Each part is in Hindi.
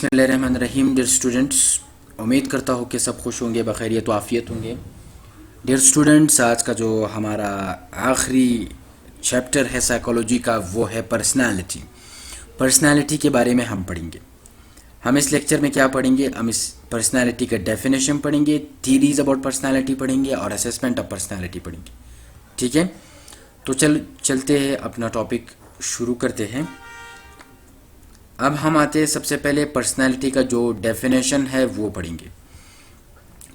बिस्मिल्लाहिर्रहमानिर्रहीम। डियर स्टूडेंट्स, उम्मीद करता हूँ कि सब खुश होंगे, बखैरियत व आफ़ियत होंगे। डियर स्टूडेंट्स, आज का जो हमारा आखिरी चैप्टर है साइकोलॉजी का, वो है पर्सनालिटी। पर्सनालिटी के बारे में हम पढ़ेंगे। हम इस लेक्चर में क्या पढ़ेंगे? हम इस पर्सनालिटी का डेफिनेशन पढ़ेंगे, थीरीज अबाउट पर्सनालिटी पढ़ेंगे और असेसमेंट ऑफ पर्सनालिटी पढ़ेंगे। ठीक है, तो चलते हैं, अपना टॉपिक शुरू करते हैं। अब हम आते हैं, सबसे पहले पर्सनालिटी का जो डेफिनेशन है वो पढ़ेंगे।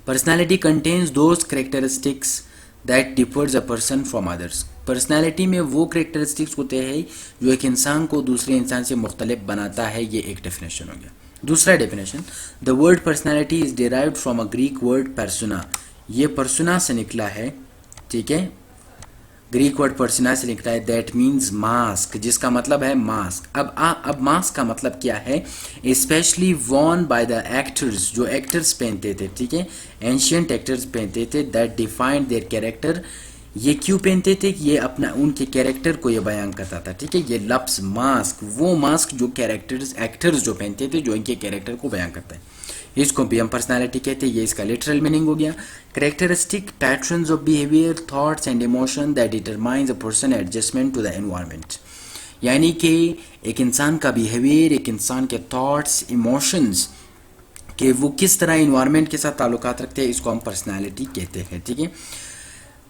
Personality contains those characteristics that differs a person from others. Personality में वो करेक्टरिस्टिक्स होते हैं जो एक इंसान को दूसरे इंसान से मुख्तलिफ बनाता है। ये एक डेफिनेशन हो गया। दूसरा definition, the word personality is derived from a Greek word persona. ये पर्सोना से निकला है, ठीक है, ग्रीक वर्ड पर्सोना से निकला है, दैट मीन्स मास्क, जिसका मतलब है मास्क। अब मास्क का मतलब क्या है? Specially Warne by the actors, जो एक्टर्स पहनते थे, ठीक है, एंशियंट एक्टर्स पहनते थे, दैट डिफाइंड देयर कैरेक्टर। ये क्यों पहनते थे? ये अपना उनके कैरेक्टर को ये बयान करता था, ठीक है। ये लफ्ज़ मास्क, वो मास्क जो कैरेक्टर्स एक्टर्स जो पहनते थे, जो इनके कैरेक्टर को बयान करता है, इसको भी हम पर्सनालिटी कहते हैं। ये इसका लिटरल मीनिंग हो गया। Characteristic patterns of behaviour, thoughts and emotion that determines a person adjustment to the environment. यानी कि एक इंसान का बिहेवियर, एक इंसान के थॉट्स, इमोशंस कि वो किस तरह इन्वायरमेंट के साथ ताल्लुकात रखते हैं, इसको हम पर्सनालिटी कहते हैं, ठीक है।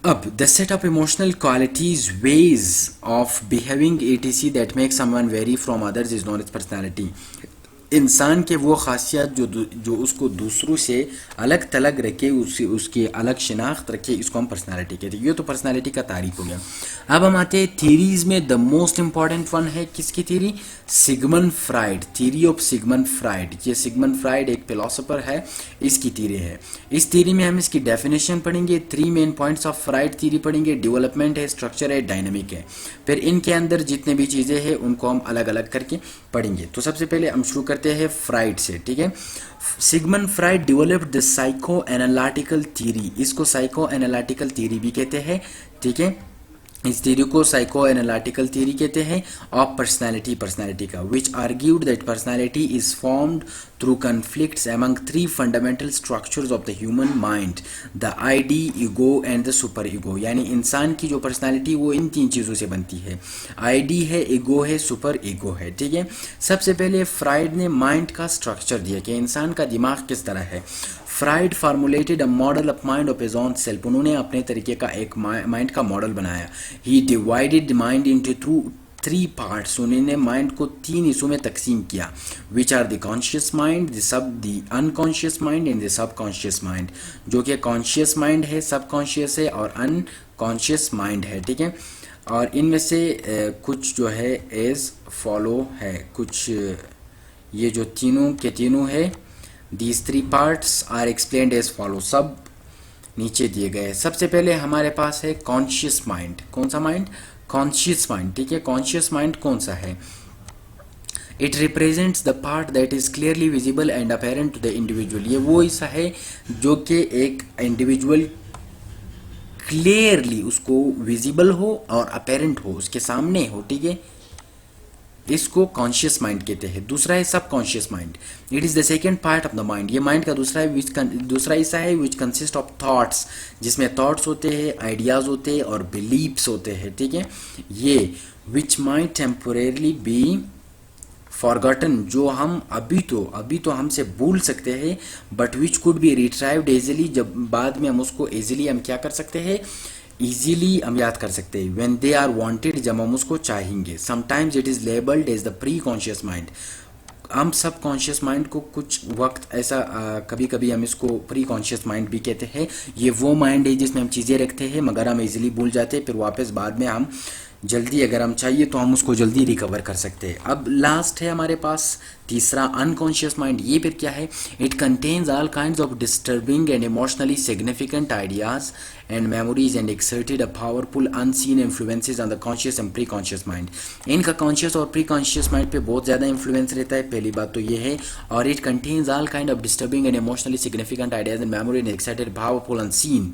अब the set of emotional qualities, ways of behaving etc that make someone vary from others is known as personality. इंसान के वो खासियत जो उसको दूसरों से अलग थलग रखे, उसकी अलग शिनाख्त रखे, इसको हम पर्सनालिटी कहते हैं। ये तो पर्सनालिटी का तारीफ हो गया। अब हम आते हैं थीरीज में। द मोस्ट इंपॉर्टेंट वन है किसकी theory? Sigmund Freud, theory of Sigmund Freud. ये सिगमंड फ्राइड एक फिलोसोफर है, इसकी थीरी है। इस थीरी में हम इसकी डेफिनेशन पढ़ेंगे, 3 main points of fried theory पढ़ेंगे। डेवलपमेंट है, स्ट्रक्चर है, डायनामिक है। फिर इनके अंदर जितने भी चीज़ें हैं उनको हम अलग अलग करके पढ़ेंगे। तो सबसे पहले हम शुरू करते हैं फ्राइड से, ठीक है। Sigmund Freud developed the psycho analytical theory. इसको साइको एनालिटिकल थ्योरी भी कहते हैं, ठीक है। इस थ्योरी को साइको एनालिटिकल थ्योरी कहते हैं ऑफ पर्सनालिटी का, which argued that personality is formed through conflicts among 3 fundamental structures of the human mind, the id, ego and the super ego. यानी इंसान की जो पर्सनालिटी वो इन 3 चीज़ों से बनती है, आईडी है, ईगो है, सुपर ईगो है, ठीक है। सबसे पहले फ्राइड ने माइंड का स्ट्रक्चर दिया कि इंसान का दिमाग किस तरह है। Freud formulated a model of mind of his own self. उन्होंने अपने तरीके का एक माइंड का मॉडल बनाया। He divided mind into through 3 parts. उन्होंने माइंड को 3 हिस्सों में तकसीम किया, which are the conscious mind, the unconscious mind and the subconscious mind. जो कि कॉन्शियस माइंड है, सबकॉन्शियस है और अनकॉन्शियस माइंड है, ठीक है। और इनमें से कुछ जो है एज फॉलो है, कुछ ये जो तीनों के तीनों है, These 3 parts are explained as follow। सब नीचे दिए गए। सबसे पहले हमारे पास है कॉन्शियस माइंड। कौन सा माइंड? कॉन्शियस माइंड, ठीक है। कॉन्शियस माइंड कौन सा है? It represents the part that is clearly visible and apparent to the individual. ये वो हिस्सा है जो कि एक इंडिविजुअल क्लियरली उसको विजिबल हो और अपेरेंट हो, उसके सामने हो, ठीक है। इसको कॉन्शियस माइंड कहते हैं। दूसरा है सब conscious mind. It is the second part of the mind. ये माइंड का दूसरा हिस्सा है विच कंसिस्ट ऑफ थॉट्स, जिसमें थॉट्स होते हैं, आइडियाज होते हैं और बिलीव्स होते हैं, ठीक है। ये which mind temporarily be forgotten, जो हम अभी तो हमसे भूल सकते हैं, but which could be retrieved easily. जब बाद में हम उसको इजीली हम क्या कर सकते हैं, इजीली हम याद कर सकते हैं। व्हेन दे आर वांटेड, जब हम उसको चाहेंगे। Sometimes it is labelled as the preconscious mind. हम सब कॉन्शियस माइंड को कुछ वक्त ऐसा कभी कभी हम इसको प्री कॉन्शियस माइंड भी कहते हैं। ये वो माइंड है जिसमें हम चीज़ें रखते हैं मगर हम इजीली भूल जाते हैं, फिर वापस बाद में हम जल्दी अगर हम चाहिए तो हम उसको जल्दी रिकवर कर सकते हैं। अब लास्ट है हमारे पास तीसरा अनकॉन्शियस माइंड। ये फिर क्या है? It contains all kinds of disturbing and emotionally significant ideas and memories and exerted a powerful unseen influences on the conscious and pre conscious mind. इनका कॉन्शियस और प्री कॉन्शियस माइंड पे बहुत ज़्यादा इन्फ्लुएंस रहता है, पहली बात तो ये है। और it contains all kind of disturbing and emotionally significant ideas and memory and exerted powerful unseen.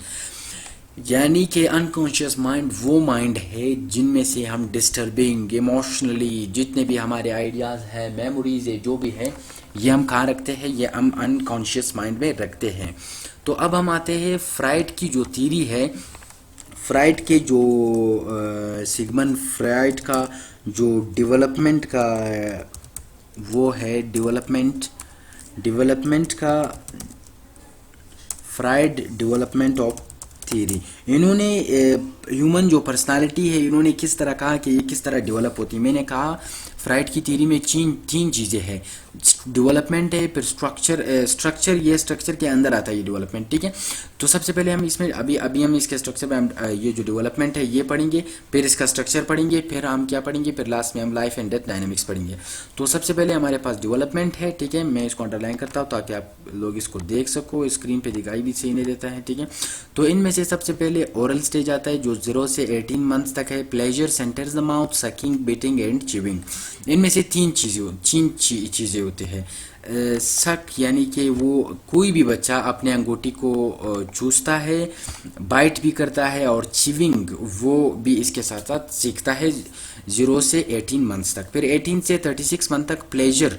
यानी कि अनकॉन्शियस माइंड वो माइंड है जिनमें से हम डिस्टर्बिंग इमोशनली जितने भी हमारे आइडियाज़ हैं, मेमोरीज है, जो भी है, ये हम कहाँ रखते हैं, ये हम अनकॉन्शियस माइंड में रखते हैं। तो अब हम आते हैं फ्राइड की जो थीरी है, फ्राइड के जो सिगमंड फ्राइड का जो डेवलपमेंट का वो है, डेवलपमेंट का फ्राइड डेवलपमेंट ऑफ थ्योरी। इन्होंने ह्यूमन जो पर्सनालिटी है, इन्होंने किस तरह कहा कि ये किस तरह डेवलप होती है। मैंने कहा फ्राइड की थ्योरी में तीन चीज़ें हैं, डेवलपमेंट है, फिर स्ट्रक्चर, ये स्ट्रक्चर के अंदर आता है ये डेवलपमेंट, ठीक है। तो सबसे पहले हम इसमें अभी हम इसके स्ट्रक्चर पे हम ये जो डेवलपमेंट है ये पढ़ेंगे, फिर इसका स्ट्रक्चर पढ़ेंगे, फिर हम क्या पढ़ेंगे, फिर लास्ट में हम लाइफ एंड डेथ डायनेमिक्स पढ़ेंगे। तो सबसे पहले हमारे पास डेवलपमेंट है, ठीक है। मैं इसको अंडरलाइन करता हूँ ताकि आप लोग इसको देख सको, स्क्रीन पे दिखाई भी सही नहीं देता है, ठीक है। तो इनमें से सबसे पहले ओरल स्टेज आता है जो 0 से 18 मंथ्स तक है। Pleasure centres the mouth, sucking, beating and chewing. इनमें से तीन चीज़ें होती है। शक यानी कि वो कोई भी बच्चा अपने अंगूठी को चूसता है, बाइट भी करता है, और चिविंग वो भी इसके साथ साथ सीखता है 0 से 18 मंथ्स तक। फिर 18 से 36 मंथ तक pleasure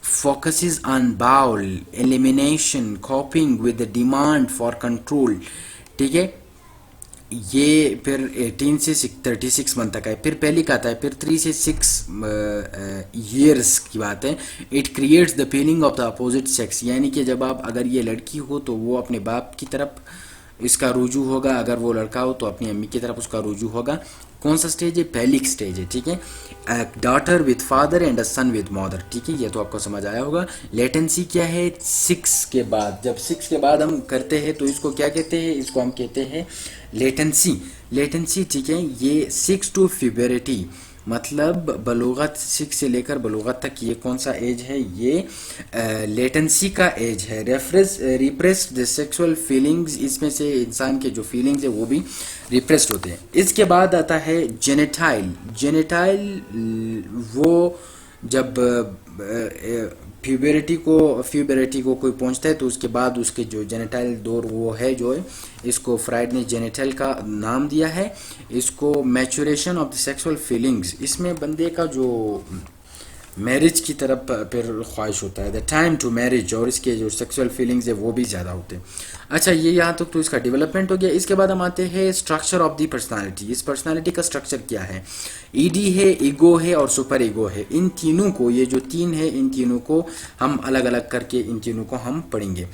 focuses on bowel elimination, coping with the demand for control, ठीक है। ये फिर 18 से 36 मंथ तक है। फिर पहली का आता है, फिर 3 से 6 ईयर्स की बात है। It creates the feeling of the opposite sex, यानी कि जब आप, अगर ये लड़की हो तो वो अपने बाप की तरफ इसका रुजू होगा, अगर वो लड़का हो तो अपनी अम्मी की तरफ उसका रुजू होगा। कौन सा स्टेज है, पैलिक स्टेज है, ठीक है। Daughter with father and a sun with mother, ठीक है, ये तो आपको समझ आया होगा। लेटेंसी क्या है, 6 के बाद, जब 6 के बाद हम करते हैं तो इसको क्या कहते हैं, इसको हम कहते हैं लेटेंसी, ठीक है। ये 6 टू फ्यूबरिटी, मतलब बलूगत, 6 से लेकर बलूगत तक, ये कौन सा एज है, ये लेटेंसी का एज है। रिप्रेस्ड सेक्सुअल फीलिंग्स, इसमें से इंसान के जो फीलिंग्स है वो भी रिप्रेस्ड होते हैं। इसके बाद आता है जेनेटाइल, वो जब फ्यूबरिटी को कोई पहुंचता है तो उसके बाद उसके जो जेनेटाइल डोर वो है, जो है इसको फ्राइड ने जेनेटल का नाम दिया है। इसको maturation of the sexual feelings, इसमें बंदे का जो मैरिज की तरफ फिर ख्वाहिश होता है, द टाइम टू मैरिज, और इसके जो सेक्सुअल फीलिंग्स है वो भी ज़्यादा होते हैं। अच्छा, ये यहाँ तक तो इसका डेवलपमेंट हो गया। इसके बाद हम आते हैं स्ट्रक्चर ऑफ द पर्सनालिटी। इस पर्सनालिटी का स्ट्रक्चर क्या है, ईडी है, ईगो है और सुपर ईगो है। इन तीनों को, ये जो तीन है, इन तीनों को हम अलग अलग करके इन तीनों को हम पढ़ेंगे।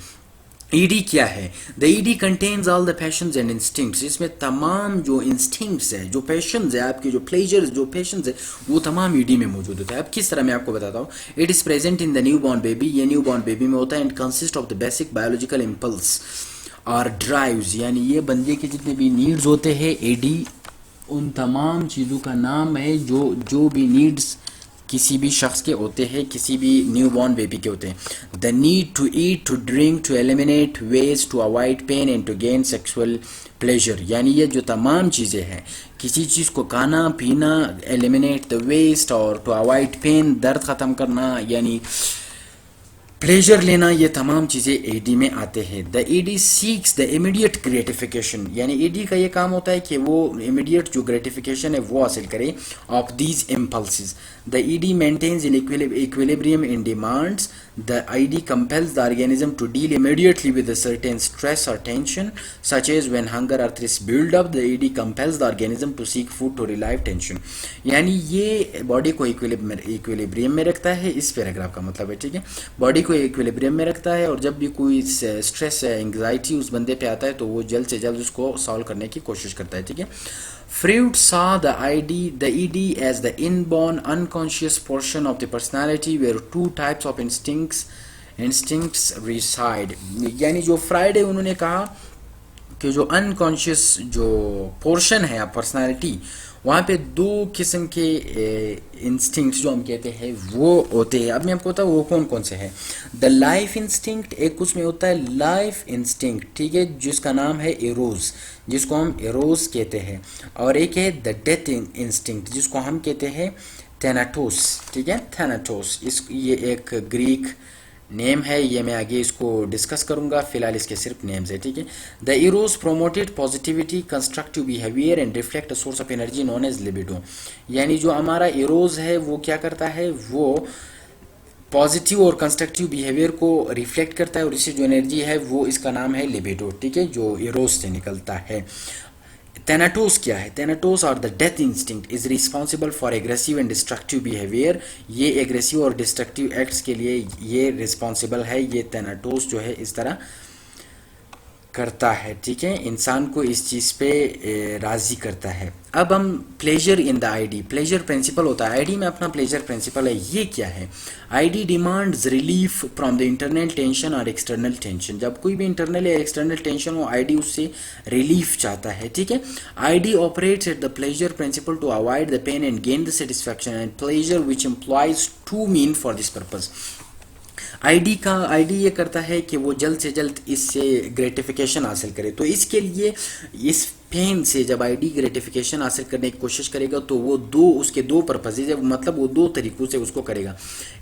ईडी क्या है, the ED contains all the patience and instincts. इसमें तमाम जो इंस्टिंक्ट्स है, जो पैशंस है, आपके जो प्लेजर्स, जो पैशंस है, वो तमाम ईडी में मौजूद होता है। अब किस तरह मैं आपको बताता हूँ। It is present in the new born baby, ये न्यू बॉर्न बेबी में होता है। And consist of the basic biological impulse और ड्राइव्स, यानी ये बंदे के जितने भी नीड्स होते हैं, ईडी उन तमाम चीज़ों का नाम है जो भी नीड्स किसी भी शख्स के होते हैं, किसी भी न्यू बॉर्न बेबी के होते हैं। The need to eat, to drink, to eliminate waste, to avoid pain and to gain sexual pleasure, यानी ये जो तमाम चीज़ें हैं, किसी चीज़ को खाना पीना, एलिमिनेट द वेस्ट, और टू अवॉइड पेन, दर्द ख़त्म करना, यानी प्लेजर लेना, ये तमाम चीज़ें ईडी में आते हैं। The id seeks the immediate gratification, यानी ईडी का ये काम होता है कि वो इमीडिएट जो ग्रेटिफिकेशन है वो हासिल करे of these impulses. The id maintains in equilibrium in demands. The id compels the organism to deal immediately with a certain stress or tension, such as when hunger or thirst build up. The ED compels the organism to seek food to relieve tension, यानी ये बॉडी को इक्विलिब्रियम में रखता है, इस पैराग्राफ का मतलब है, ठीक है। बॉडी को इक्विलिब्रियम में रखता है, और जब भी कोई स्ट्रेस या एंग्जाइटी उस बंदे पे आता है तो वो जल्द से जल्द उसको सॉल्व करने की कोशिश करता है, ठीक है। Freud saw the ED as the inborn unconscious portion of the personality where two types of instincts reside, यानी जो फ्राइड है उन्होंने कहा कि जो अनकॉन्शियस जो पोर्शन है पर्सनालिटी, वहाँ पे दो किस्म के इंस्टिंक्ट्स जो हम कहते हैं वो होते हैं। अब मैं आपको बताऊँ वो कौन कौन से हैं। द लाइफ इंस्टिंक्ट, एक उसमें होता है लाइफ इंस्टिंक्ट, ठीक है, जिसका नाम है एरोज, जिसको हम एरोज कहते हैं। और एक है द डेथ इंस्टिंक्ट, जिसको हम कहते हैं थैनाटोस, ठीक है, थैनाटोस। ये एक ग्रीक नेम है, ये मैं आगे इसको डिस्कस करूंगा, फिलहाल इसके सिर्फ नेम्स है, ठीक है। The eros promoted positivity, constructive behaviour and reflect a source of energy known as libido. यानी जो हमारा इरोज है वो क्या करता है, वो पॉजिटिव और कंस्ट्रक्टिव बिहेवियर को रिफ्लेक्ट करता है, और इससे जो एनर्जी है वो इसका नाम है लिबिडो, ठीक है, जो इरोज से निकलता है। थैनाटोस क्या है? थैनाटोस और the death instinct is responsible for aggressive and destructive behaviour. ये एग्रेसिव और डिस्ट्रक्टिव एक्ट्स के लिए ये रिस्पॉन्सिबल है, ये थैनाटोस जो है इस तरह करता है, ठीक है, इंसान को इस चीज़ पे राज़ी करता है। अब हम pleasure in the ID, pleasure principal होता है आईडी में, अपना प्लेजर प्रिंसिपल है। ये क्या है? Id demands relief from the internal tension और एक्सटर्नल टेंशन। जब कोई भी इंटरनल या एक्सटर्नल टेंशन हो, आईडी उससे रिलीफ चाहता है, ठीक है। Id operates at the pleasure principle to avoid the pain and gain the satisfaction and pleasure which employs two mean for this purpose. Id ये करता है कि वो जल्द से जल्द इससे ग्रेटिफिकेशन हासिल करे, तो इसके लिए इस पेन से जब आईडी ग्रेटिफिकेशन हासिल करने की कोशिश करेगा तो वो उसके दो पर्पज है, मतलब वो दो तरीकों से उसको करेगा,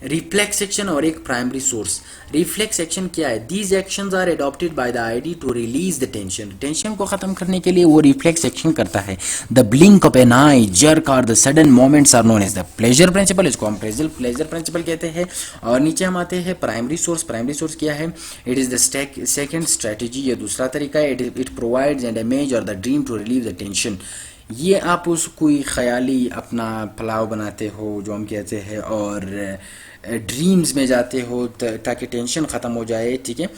रिफ्लेक्स एक्शन और एक प्राइमरी सोर्स। रिफ्लेक्स एक्शन क्या है? These actions are adopted by the id to release the tension. Tension को खत्म करने के लिए वो रिफ्लेक्स एक्शन करता है। The blink of an eye, jerk और the sudden moments are known as the pleasure principle. इसको हम प्लेजर प्रिंसिपल कहते हैं। और नीचे हम आते हैं प्राइमरी सोर्स। प्राइमरी सोर्स क्या है? It is the second strategy, ये दूसरा तरीका है। इट प्रोवाइड्स एन इमेज और the dream to relieve the tension. ये आप उस कोई ख्याली अपना पुलाव बनाते हो जो हम कहते हैं, और ड्रीम्स में जाते हो ताकि टेंशन ख़त्म हो जाए, ठीक है।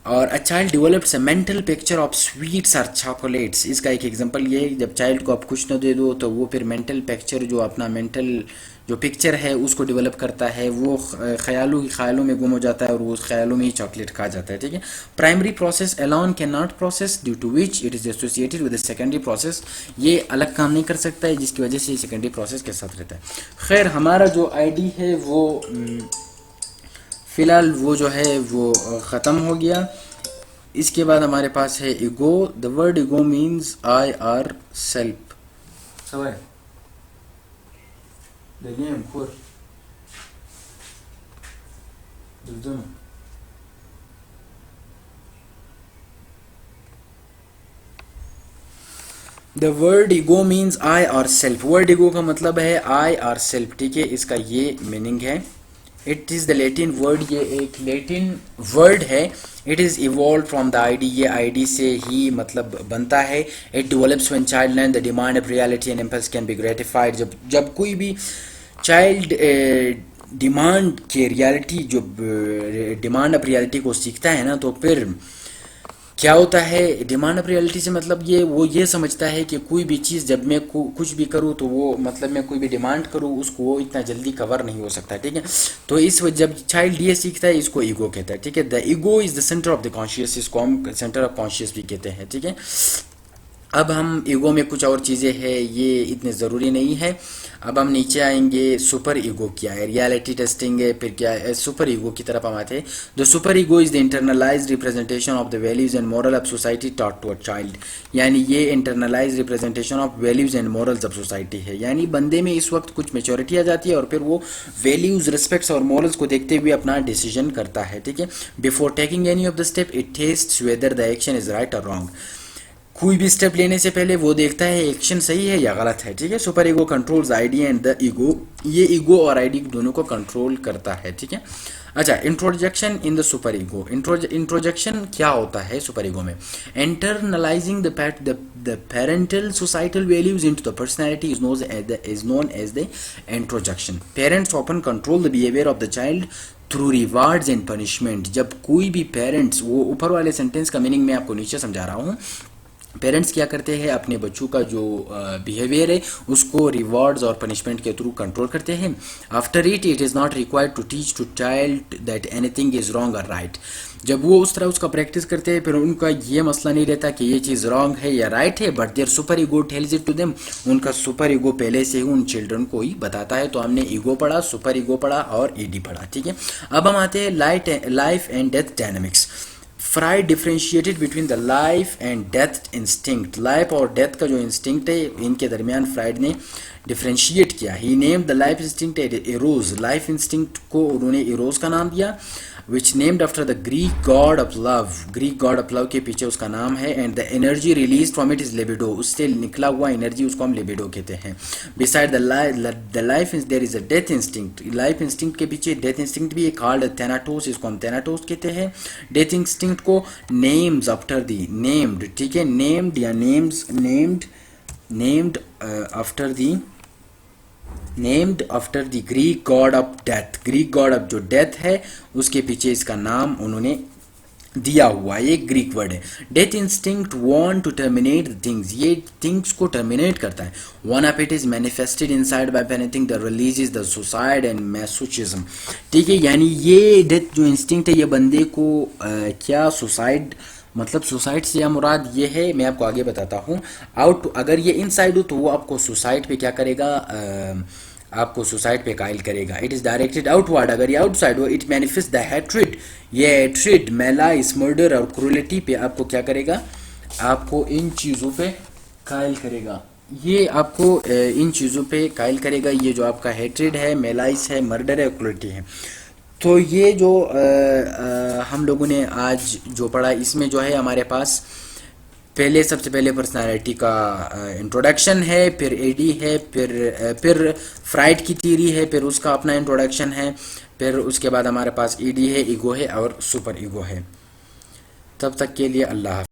और a child develops a mental picture of sweets और चॉकलेट्स। इसका एक एग्जांपल ये है, जब चाइल्ड को आप कुछ न दे दो तो वो फिर मेंटल पिक्चर, जो अपना मेंटल जो पिक्चर है उसको डेवलप करता है, वो ख्यालों में गुम हो जाता है और वो उस ख्यालों में ही चॉकलेट खा जाता है, ठीक है। Primary process alone can not process due to which it is associated with the secondary process. ये अलग काम नहीं कर सकता है, जिसकी वजह से सेकेंडरी प्रोसेस के साथ रहता है। खैर, हमारा जो आईडी है वो फिलहाल वो जो है वो ख़त्म हो गया। इसके बाद हमारे पास है ego. The word ego means I R self. सब है the word ego means I और सेल्फ। वर्ड ईगो का मतलब है आई और सेल्फ, ठीक है, इसका ये मीनिंग है। It is the Latin word, ये एक लेटिन वर्ड है। It is evolve from the ID, ये आईडी से ही मतलब बनता है। It develops when child learn the demand of reality and impulse can be gratified. जब कोई भी चाइल्ड डिमांड के रियलिटी, जो डिमांड ऑफ रियलिटी को सीखता है ना, तो फिर क्या होता है, डिमांड ऑफ रियलिटी से मतलब वो ये समझता है कि कोई भी चीज़ जब मैं कुछ भी करूँ तो वो मतलब मैं कोई भी डिमांड करूँ उसको वो इतना जल्दी कवर नहीं हो सकता, ठीक है। तो इस वजह जब चाइल्ड ये सीखता है, इसको ईगो कहता है, ठीक है। The ego is the centre of the conscious, इसको हम सेंटर ऑफ कॉन्शियस भी कहते हैं, ठीक है। अब हम ईगो में कुछ और चीज़ें हैं, ये इतने ज़रूरी नहीं है। अब हम नीचे आएंगे, सुपर ईगो क्या है, रियलिटी टेस्टिंग है, फिर क्या है, सुपर ईगो की तरफ हम आते हैं। The super ego is the internalised representation of the values and moral of society taught to a child. यानी ये internalise representation of values and morals of society है। यानी बंदे में इस वक्त कुछ मेच्योरिटी आ जाती है और फिर वो वैल्यूज़, रिस्पेक्ट्स और मॉरल्स को देखते हुए अपना डिसीजन करता है, ठीक है। Before taking any of the step it tests whether the action is right और रॉन्ग। कोई भी स्टेप लेने से पहले वो देखता है एक्शन सही है या गलत है, ठीक है। Super ego controls id and the ego, ये ईगो और आईडी दोनों को कंट्रोल करता है, ठीक है। अच्छा, introjection in the super ego. Introjection क्या होता है सुपर ईगो में? Internalising the parental societal values into the personality is known as the introjection. Parents often control the behaviour of the child through rewards and punishment. जब कोई भी पेरेंट्स, वो ऊपर वाले सेंटेंस का मीनिंग मैं आपको नीचे समझा रहा हूँ, पेरेंट्स क्या करते हैं, अपने बच्चों का जो बिहेवियर है उसको रिवॉर्ड्स और पनिशमेंट के थ्रू कंट्रोल करते हैं। After it is not required to teach to child that anything is wrong और राइट। जब वो उस तरह उसका प्रैक्टिस करते हैं, फिर उनका ये मसला नहीं रहता कि ये चीज़ रॉन्ग है या राइट है, but their superego tells it to them. उनका सुपर ईगो पहले से ही उन चिल्ड्रन को ही बताता है। तो हमने ईगो पढ़ा, सुपर ईगो पढ़ा और ईडी पढ़ा, ठीक है। अब हम आते हैं life and death dynamics. Fried differentiated between the life and death instinct. Life और डेथ का जो इंस्टिंक्ट है, इनके दरमियान फ्राइड ने डिफ्रेंशिएट किया। He named the life instinct Eros. Life instinct को उन्होंने एरोज का नाम दिया। Which named after the Greek god of love, Greek god of love के पीछे उसका नाम है, and the energy release from it is libido, उससे निकला हुआ एनर्जी उसको हम लिबिडो कहते हैं। Beside the life there is a death instinct, life instinct के पीछे डेथ इंस्टिंक्ट भी एक कॉल्ड थैनाटोस, इसको हम थैनाटोस कहते हैं। डेथ इंस्टिंक्ट को नेम्स आफ्टर दी, नेम्ड, ठीक है, नेम्ड या names, named after the, named after the Greek god of death, Greek god of जो डेथ है उसके पीछे इसका नाम उन्होंने दिया हुआ, ये ग्रीक वर्ड है। Death instinct want to terminate things, ये थिंग्स को टर्मिनेट करता है। One of it is manifested inside by पेनिथिंग the releases the suicide and masochism, ठीक है, यानी ये डेथ जो इंस्टिंक्ट है ये बंदे को क्या सुसाइड, मतलब सुसाइड से या मुराद ये है, मैं आपको आगे बताता हूँ। आउट, अगर ये इनसाइड हो तो वो आपको सुसाइड पे क्या करेगा, आपको सुसाइड पे कायल करेगा। इट इज़ डायरेक्टेड आउटवर्ड, अगर ये आउटसाइड हो, इट मैनिफेस्ट द हैट्रिड, ये हैट्रिड, मैलाइस, मर्डर और क्रूलिटी पे आपको क्या करेगा, आपको इन चीज़ों पे कायल करेगा, ये आपको इन चीज़ों पे कायल करेगा। ये जो आपका हैट्रिड है, मैलाइस है, मर्डर है, क्रूलिटी है। तो ये जो हम लोगों ने आज जो पढ़ा, इसमें जो है हमारे पास पहले, सबसे पहले पर्सनालिटी का इंट्रोडक्शन है, फिर एडी है, फिर फ्राइड की थ्योरी है, फिर उसका अपना इंट्रोडक्शन है, फिर उसके बाद हमारे पास ईडी है, ईगो है और सुपर ईगो है। तब तक के लिए अल्लाह।